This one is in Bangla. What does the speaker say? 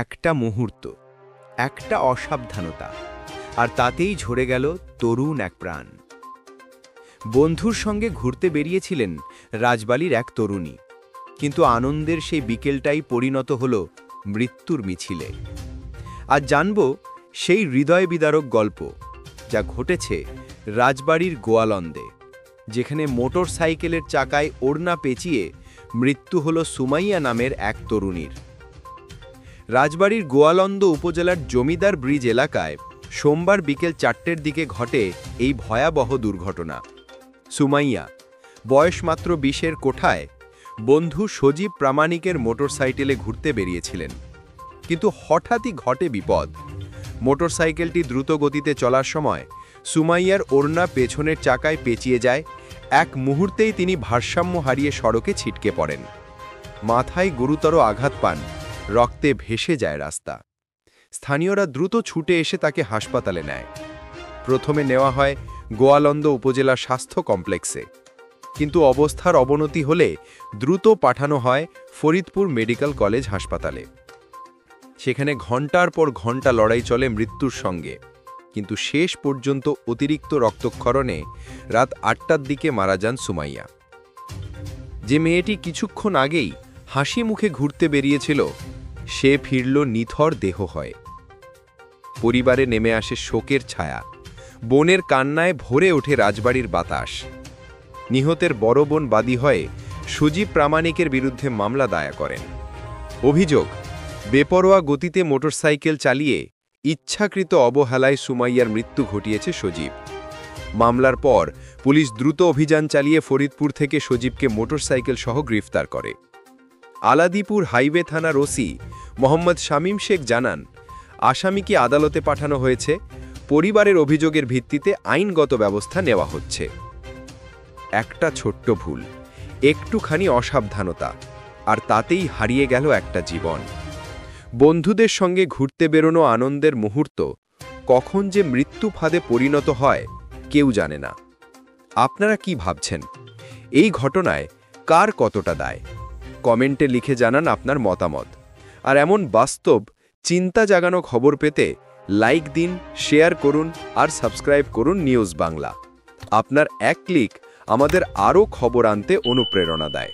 একটা মুহূর্ত, একটা অসাবধানতা, আর তাতেই ঝরে গেল তরুণ এক প্রাণ। বন্ধুর সঙ্গে ঘুরতে বেরিয়েছিলেন রাজবাড়ির এক তরুণী, কিন্তু আনন্দের সেই বিকেলটাই পরিণত হল মৃত্যুর মিছিলে। আজ জানব সেই হৃদয় বিদারক গল্প, যা ঘটেছে রাজবাড়ির গোয়ালন্দে, যেখানে মোটর সাইকেলের চাকায় ওড়না পেঁচিয়ে মৃত্যু হল সুমাইয়া নামের এক তরুণীর। রাজবাড়ির গোয়ালন্দ উপজেলার জমিদার ব্রিজ এলাকায় সোমবার বিকেল 4টের দিকে ঘটে এই ভয়াবহ দুর্ঘটনা। সুমাইয়া, বয়স মাত্র 20-এর কোঠায়, বন্ধু সজীব প্রামাণিকের মোটরসাইকেলে ঘুরতে বেরিয়েছিলেন, কিন্তু হঠাৎই ঘটে বিপদ। মোটরসাইকেলটি দ্রুত গতিতে চলার সময় সুমাইয়ার ওড়না পেছনের চাকায় পেঁচিয়ে যায়। এক মুহূর্তেই তিনি ভারসাম্য হারিয়ে সড়কে ছিটকে পড়েন। মাথায় গুরুতর আঘাত পান, রক্তে ভেসে যায় রাস্তা। স্থানীয়রা দ্রুত ছুটে এসে তাকে হাসপাতালে নেয়। প্রথমে নেওয়া হয় গোয়ালন্দ উপজেলা স্বাস্থ্য কমপ্লেক্সে, কিন্তু অবস্থার অবনতি হলে দ্রুত পাঠানো হয় ফরিদপুর মেডিকেল কলেজ হাসপাতালে। সেখানে ঘণ্টার পর ঘণ্টা লড়াই চলে মৃত্যুর সঙ্গে, কিন্তু শেষ পর্যন্ত অতিরিক্ত রক্তক্ষরণে রাত 8টার দিকে মারা যান সুমাইয়া। যে মেয়েটি কিছুক্ষণ আগেই হাসি মুখে ঘুরতে বেরিয়েছিল, সে ফিরল নিথর দেহ হয়। পরিবারে নেমে আসে শোকের ছায়া, বোনের কান্নায় ভরে ওঠে রাজবাড়ির বাতাস। নিহতের বড় বোন বাদী হয়ে সজীব প্রামাণিকের বিরুদ্ধে মামলা দায়ের করেন। অভিযোগ, বেপরোয়া গতিতে মোটরসাইকেল চালিয়ে ইচ্ছাকৃত অবহেলায় সুমাইয়ার মৃত্যু ঘটিয়েছে সজীব। মামলার পর পুলিশ দ্রুত অভিযান চালিয়ে ফরিদপুর থেকে সজীবকে মোটরসাইকেল সহ গ্রেফতার করে। আলাদিপুর হাইওয়ে থানার ওসি মোহাম্মদ শামীম শেখ জানান, আসামিকে আদালতে পাঠানো হয়েছে। পরিবারের অভিযোগের ভিত্তিতে আইনগত ব্যবস্থা নেওয়া হচ্ছে। একটা ছোট্ট ভুল, একটুখানি অসাবধানতা, আর তাতেই হারিয়ে গেল একটা জীবন। বন্ধুদের সঙ্গে ঘুরতে বেরোনো আনন্দের মুহূর্ত কখন যে মৃত্যু ফাঁদে পরিণত হয় কেউ জানে না। আপনারা কি ভাবছেন? এই ঘটনায় কার কতটা দায়? কমেন্টে লিখে জানান আপনার মতামত। আর এমন বাস্তব, চিন্তা জাগানো খবর পেতে লাইক দিন, শেয়ার করুন আর সাবস্ক্রাইব করুন নিউজ বাংলা। আপনার এক ক্লিক আমাদের আরও খবর আনতে অনুপ্রেরণা দেয়।